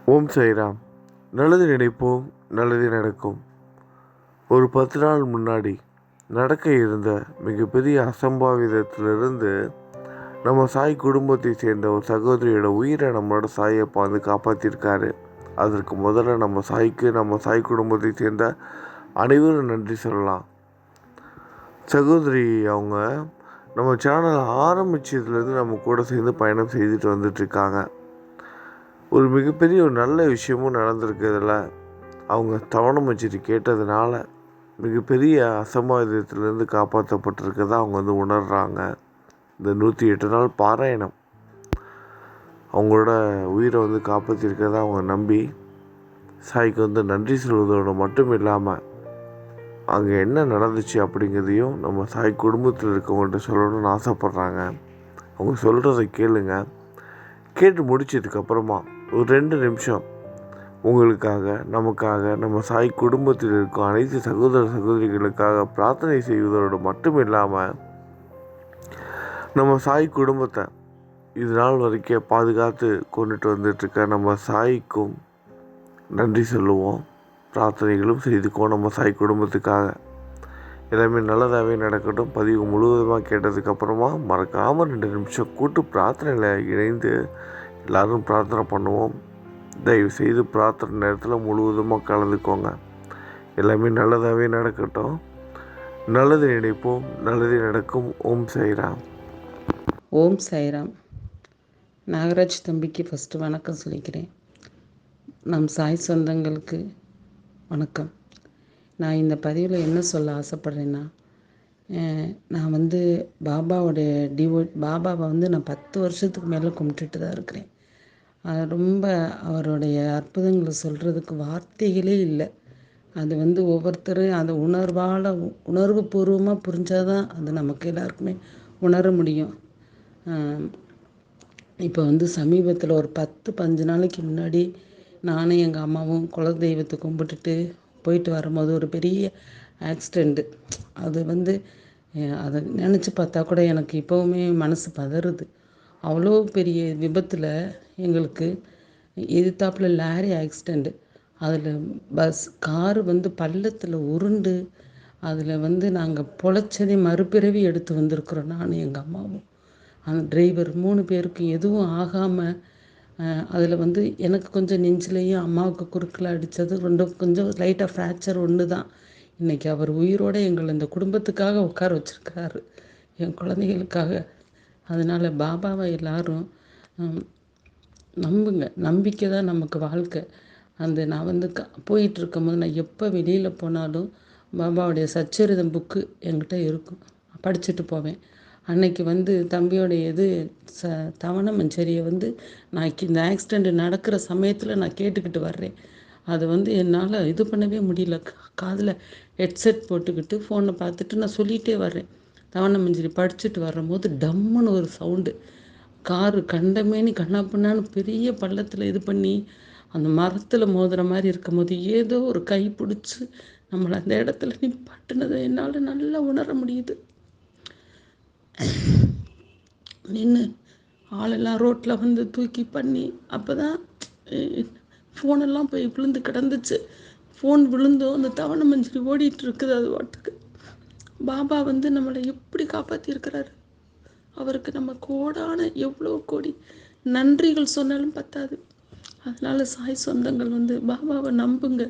ஓம் சாய்ராம். நல்லது நினைப்போம், நல்லது நடக்கும். ஒரு 10 நாள் முன்னாடி நடக்க இருந்த மிகப்பெரிய அசம்பாவிதத்திலிருந்து நம்ம சாய் குடும்பத்தை சேர்ந்த ஒரு சகோதரியோட உயிரை நம்மளோட சாயப்பா வந்து காப்பாற்றிருக்காரு. அதற்கு முதல்ல நம்ம சாய் குடும்பத்தை சேர்ந்த அனைவரும் நன்றி சொல்லலாம். சகோதரி அவங்க நம்ம சேனலை ஆரம்பித்ததுலேருந்து நம்ம கூட சேர்ந்து பயணம் செய்துட்டு வந்துட்டுருக்காங்க. ஒரு மிகப்பெரிய ஒரு நல்ல விஷயமும் நடந்திருக்கு. இதில் அவங்க தவணை மச்சிட்டு கேட்டதுனால மிகப்பெரிய அசம்பாவிதத்திலேருந்து காப்பாற்றப்பட்டிருக்கதை அவங்க வந்து உணர்கிறாங்க. இந்த 108 நாள் பாராயணம் அவங்களோட உயிரை வந்து காப்பாற்றிருக்கதை அவங்க நம்பி சாய்க்கு வந்து நன்றி சொல்வதோடு மட்டும் இல்லாமல் அங்கே என்ன நடந்துச்சு அப்படிங்கிறதையும் நம்ம சாய் குடும்பத்தில் இருக்கவங்கள்ட்ட சொல்லணும்னு ஆசைப்பட்றாங்க. அவங்க சொல்கிறத கேளுங்க. கேட்டு முடிச்சதுக்கப்புறமா ஒரு 2 நிமிஷம் உங்களுக்காக, நமக்காக, நம்ம சாய் குடும்பத்தில் இருக்கும் அனைத்து சகோதர சகோதரிகளுக்காக பிரார்த்தனை செய்வதோடு மட்டும் இல்லாமல் நம்ம சாய் குடும்பத்தை இது நாள் வரைக்கும் பாதுகாத்து கொண்டுட்டு வந்துட்டுருக்க நம்ம சாய்க்கும் நன்றி சொல்லுவோம். பிரார்த்தனைகளும் செய்துக்குவோம் நம்ம சாய் குடும்பத்துக்காக. எல்லாமே நல்லதாகவே நடக்கட்டும். பதிவு முழுவதுமாக கேட்டதுக்கப்புறமா மறக்காமல் 2 நிமிஷம் கூட்டு பிரார்த்தனையில் இணைந்து எல்லோரும் பிரார்த்தனை பண்ணுவோம். தயவுசெய்து பிரார்த்தனை நேரத்தில் முழுவதுமாக கலந்துக்கோங்க. எல்லாமே நல்லதாகவே நடக்கட்டும். நல்லது நினைப்போம், நல்லது நடக்கும். ஓம் சாய்ராம். ஓம் சாய்ராம். நாகராஜ் தம்பிக்கு ஃபஸ்ட்டு வணக்கம் சொல்லிக்கிறேன். நம் சாய் சொந்தங்களுக்கு வணக்கம். நான் இந்த பதிவில் என்ன சொல்ல ஆசைப்பட்றேன்னா, நான் வந்து பாபாவை வந்து நான் 10 வருஷத்துக்கு மேலே கும்பிட்டுட்டு தான் இருக்கிறேன். ரொம்ப அவருடைய அற்புதங்களை சொல்கிறதுக்கு வார்த்தைகளே இல்லை. அது வந்து ஒவ்வொருத்தரும் அதை உணர்வு பூர்வமாக புரிஞ்சாதான் அது நமக்கு எல்லாருக்குமே உணர முடியும். இப்போ வந்து சமீபத்தில் ஒரு 10-15 நாளைக்கு முன்னாடி நானும் எங்கள் அம்மாவும் குலதெய்வத்தை கும்பிட்டுட்டு போயிட்டு வரும்போது ஒரு பெரிய ஆக்சிடெண்ட்டு. அது வந்து அதை நினச்சி பார்த்தா கூட எனக்கு இப்போவுமே மனசு பதறுது. அவ்வளோ பெரிய விபத்தில் எங்களுக்கு எதிர்த்தாப்பில் லாரி ஆக்சிடெண்ட்டு. அதில் காரு வந்து பள்ளத்தில் உருண்டு அதில் வந்து நாங்கள் பொழைச்சதே மறுபிறவி எடுத்து வந்திருக்கிறோம். நானும் எங்கள் அம்மாவும். அந்த டிரைவர் 3 பேருக்கு எதுவும் ஆகாமல் அதில் வந்து எனக்கு கொஞ்சம் நெஞ்சிலையும் அம்மாவுக்கு குறுக்கில் அடித்தது கொஞ்சம் லைட்டாக ஃப்ராக்சர் ஒன்று தான். இன்றைக்கி அவர் உயிரோடு எங்களை இந்த குடும்பத்துக்காக உட்கார வச்சுருக்காரு, என் குழந்தைகளுக்காக. அதனால் பாபாவை எல்லோரும் நம்புங்க. நம்பிக்கை தான் நமக்கு வாழ்க்கை. நான் வந்து போயிட்டுருக்கும் போது நான் எப்போ வெளியில் போனாலும் பாபாவுடைய சச்சரிதம் புக்கு என்கிட்ட இருக்கும், படிச்சுட்டு போவேன். அன்னைக்கு வந்து தம்பியோடைய தவண மஞ்சரியை வந்து நான் இந்த ஆக்சிடெண்ட் நடக்கிற சமயத்தில் நான் கேட்டுக்கிட்டு வர்றேன். அது வந்து என்னால் இது பண்ணவே முடியல. காதில் ஹெட்செட் போட்டுக்கிட்டு ஃபோனை பார்த்துட்டு நான் சொல்லிகிட்டே வர்றேன். தவண மஞ்சரி படிச்சுட்டு வரும்போது டம்முன்னு ஒரு சவுண்டு. காரு கண்டமேனி கண்ணாப்புண்ணான்னு பெரிய பள்ளத்தில் இது பண்ணி அந்த மரத்தில் மோதுற மாதிரி இருக்கும் போது ஏதோ ஒரு கை பிடிச்சி நம்மளை அந்த இடத்துல நிப்பாட்டுனதை என்னால் நல்லா உணர முடியுது. நின்று ஆளெல்லாம் ரோட்டில் வந்து தூக்கி பண்ணி அப்போ தான் ஃபோனெல்லாம் போய் விழுந்து கிடந்துச்சு. ஃபோன் விழுந்தோம் அந்த தவணை மஞ்சரி ஓடிட்டு இருக்குது. அது வாட்டுக்கு பாபா வந்து நம்மளை எப்படி காப்பாற்றிருக்கிறாரு. அவருக்கு நம்ம எவ்வளோ கோடி நன்றிகள் சொன்னாலும் பத்தாது. அதனால் சாய் சொந்தங்கள் வந்து பாபாவை நம்புங்க.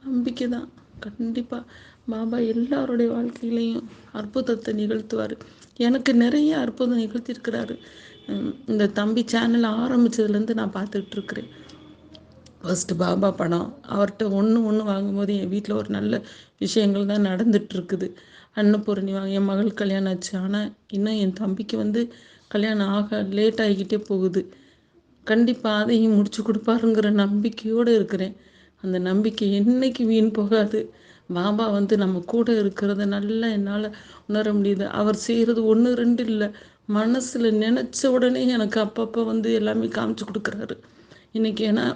நம்பிக்கை தான். கண்டிப்பாக பாபா எல்லாருடைய வாழ்க்கையிலையும் அற்புதத்தை நிகழ்த்துவார். எனக்கு நிறைய அற்புதம் நிகழ்த்தியிருக்கிறாரு. இந்த தம்பி சேனல் ஆரம்பித்ததுலேருந்து நான் பார்த்துட்ருக்குறேன். ஃபஸ்ட்டு பாபா படம் அவர்கிட்ட ஒன்று வாங்கும்போது என் வீட்டில் ஒரு நல்ல விஷயங்கள் தான் நடந்துகிட்ருக்குது. அன்னபூரணி என் மகள் கல்யாணம் ஆச்சு. ஆனால் இன்னும் என் தம்பிக்கு வந்து கல்யாணம் லேட் ஆகிக்கிட்டே போகுது. கண்டிப்பாக அதையும் முடிச்சு கொடுப்பாருங்கிற நம்பிக்கையோடு இருக்கிறேன். அந்த நம்பிக்கை என்றைக்கு வீண் போகாது. பாபா வந்து நம்ம கூட இருக்கிறத நல்லா என்னால் உணர முடியுது. அவர் செய்கிறது 1-2 இல்லை, மனசில் நினச்ச உடனே எனக்கு அப்பப்போ வந்து எல்லாமே காமிச்சு கொடுக்குறாரு. இன்றைக்கி ஏன்னா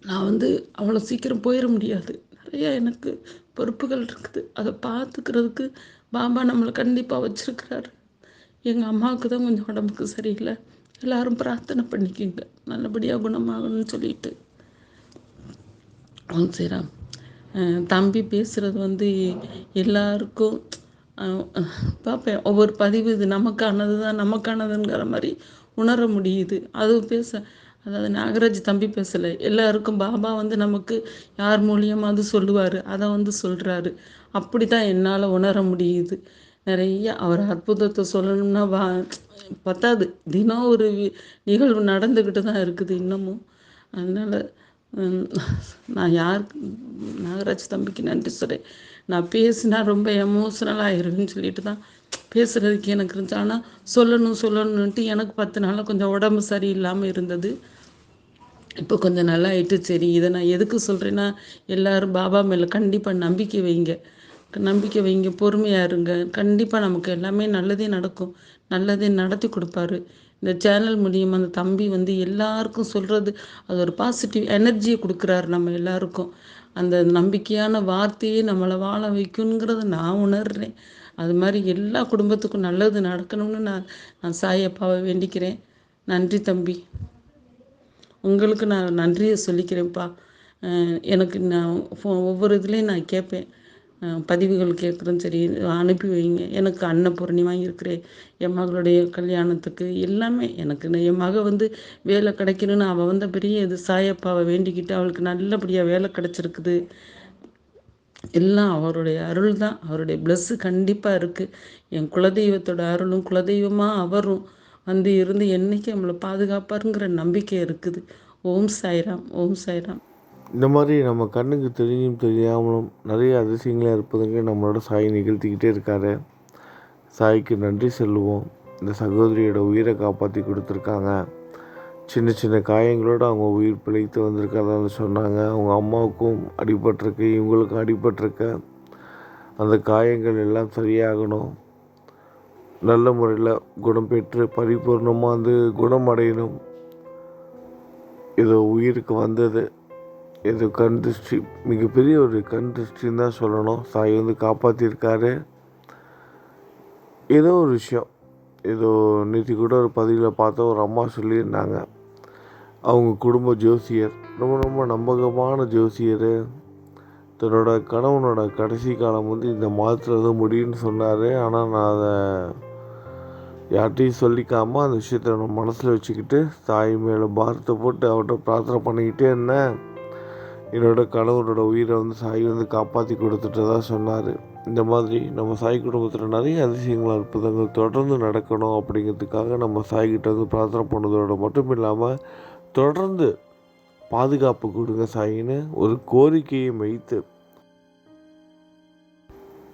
நான் வந்து அவ்வளோ சீக்கிரம் போயிட முடியாது. நிறைய எனக்கு பொறுப்புகள் இருக்குது. அதை பார்த்துக்கிறதுக்கு பாபா நம்மளை கண்டிப்பாக வச்சுருக்கிறாரு. எங்கள் அம்மாவுக்கு தான் கொஞ்சம் உடம்புக்கு சரியில்லை. எல்லாரும் பிரார்த்தனை பண்ணிக்கோங்க நல்லபடியாக குணமாகணும்னு சொல்லிட்டு. ஓம் ஸ்ரீராம். தம்பி பேசுகிறது வந்து எல்லாருக்கும் பார்ப்பேன். ஒவ்வொரு பதிவு இது நமக்கானது தான் நமக்கானதுங்கிற மாதிரி உணர முடியுது. அது அதாவது நாகராஜ் தம்பி பேசலை, எல்லாருக்கும் பாபா வந்து நமக்கு யார் மூலியமாவது சொல்லுவார், அதை வந்து சொல்கிறாரு. அப்படி தான் என்னால் உணர முடியுது. நிறைய அவர் அற்புதத்தை சொல்லணும்னா பத்தாது, தினம் ஒரு நிகழ்வு நடந்துக்கிட்டு தான் இருக்குது இன்னமும். அதனால் நான் நாகராஜ் தம்பிக்கு நன்றி சொல்கிறேன். நான் பேசினா ரொம்ப எமோஷ்னல் ஆயிருக்குன்னு சொல்லிட்டு தான் பேசுகிறதுக்கு எனக்கு இருந்துச்சு. ஆனால் சொல்லணுன்ட்டு எனக்கு 10 நாளாக கொஞ்சம் உடம்பு சரியில்லாமல் இருந்தது. இப்போ கொஞ்சம் நல்லா ஆயிட்டு. சரி, இதை நான் எதுக்கு சொல்கிறேன்னா, எல்லோரும் பாபா மேலே கண்டிப்பாக நம்பிக்கை வைங்க, பொறுமையாக இருங்க. கண்டிப்பாக நமக்கு எல்லாமே நல்லதே நடக்கும், நல்லதே நடத்தி கொடுப்பாரு. இந்த சேனல் மூலியமாக அந்த தம்பி வந்து எல்லாருக்கும் சொல்கிறது, அது ஒரு பாசிட்டிவ் எனர்ஜியை கொடுக்குறாரு நம்ம எல்லாருக்கும். அந்த நம்பிக்கையான வார்த்தையே நம்மளை வாழ வைக்குங்கிறத நான் உணர்றேன். அது மாதிரி எல்லா குடும்பத்துக்கும் நல்லது நடக்கணும்னு நான் சாயப்பாவை வேண்டிக்கிறேன். நன்றி தம்பி, உங்களுக்கு நான் நன்றியை சொல்லிக்கிறேன்ப்பா. எனக்கு நான் ஒவ்வொரு இதுலேயும் நான் கேட்பேன், பதிவுகள் கேட்குறேன். சரி, அனுப்பி வைங்க. எனக்கு அன்னபூரணி வாங்கியிருக்கிறேன் என் மகளுடைய கல்யாணத்துக்கு. எல்லாமே எனக்கு என் மக வந்து வேலை கிடைக்கணும்னு அவள் வந்த பெரிய இது சாயப்பாவை வேண்டிக்கிட்டு அவளுக்கு நல்லபடியாக வேலை கிடச்சிருக்குது. எல்லாம் அவருடைய அருள் தான், அவருடைய ப்ளஸ்ஸு கண்டிப்பாக இருக்குது. என் குலதெய்வத்தோட அருளும் குலதெய்வமாக அவரும் வந்து இருந்து என்றைக்கு நம்மளை பாதுகாப்பாருங்கிற நம்பிக்கை இருக்குது. ஓம் சாய்ராம், ஓம் சாய்ராம். இந்த மாதிரி நம்ம கண்ணுக்கு தெரிஞ்சும் தெரியாமலும் நிறைய அதிசயங்களாக இருப்பதுங்க நம்மளோட சாய் நிகழ்த்திக்கிட்டே இருக்காரு. சாய்க்கு நன்றி சொல்லுவோம். இந்த சகோதரியோட உயிரை காப்பாற்றி கொடுத்துருக்காங்க. சின்ன சின்ன காயங்களோடு அவங்க உயிர் பிழைத்து வந்திருக்காதான்னு சொன்னாங்க. அவங்க அம்மாவுக்கும் அடிபட்டிருக்கு, இவங்களுக்கும் அடிபட்டிருக்கு. அந்த காயங்கள் எல்லாம் சரியாகணும், நல்ல முறையில் குணம் பெற்று பரிபூர்ணமாக வந்து குணமடையணும். ஏதோ உயிருக்கு வந்தது, ஏதோ கண் திருஷ்டி, மிகப்பெரிய ஒரு கண் திருஷ்டின்னு தான் சொல்லணும். சாய் வந்து காப்பாற்றிருக்காரு. ஏதோ ஒரு விஷயம், ஏதோ நேற்று கூட ஒரு பதிவில் பார்த்தா ஒரு அம்மா சொல்லியிருந்தாங்க, அவங்க குடும்ப ஜோசியர், ரொம்ப ரொம்ப நம்பகமான ஜோசியர், தன்னோட கணவனோட கடைசி காலம் வந்து இந்த மாதத்தில் தான் முடியும்னு சொன்னார். ஆனால் நான் அதை யார்கிட்டையும் சொல்லிக்காமல் அந்த விஷயத்தை நம்ம மனசில் வச்சுக்கிட்டு தாய் மேலே பாரத்தை போட்டு அவர்கிட்ட பிரார்த்தனை பண்ணிக்கிட்டே இருந்தேன். என்னோட கணவனோட உயிரை வந்து சாய் வந்து காப்பாற்றி கொடுத்துட்டதா சொன்னார். இந்த மாதிரி நம்ம சாய் குடும்பத்தில் நிறைய அதிசயங்கள் அற்புதங்கள் தொடர்ந்து நடக்கணும் அப்படிங்கிறதுக்காக நம்ம சாய்கிட்ட வந்து பிரார்த்தனை பண்ணதோடு மட்டும் இல்லாமல் தொடர்ந்து பாதுகாப்பு கொடுங்க சாயின்னு ஒரு கோரிக்கையை வைத்து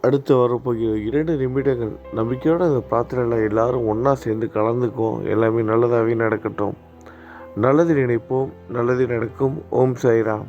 அடுத்து வரப்போகிற 2 நிமிடங்கள் நம்பிக்கையோடு அந்த பிரார்த்தனையில் எல்லாரும் ஒன்றா சேர்ந்து கலந்துக்குவோம். எல்லாமே நல்லதாகவே நடக்கட்டும். நல்லது நினைப்போம், நல்லது நடக்கும். ஓம் சாய்ராம்.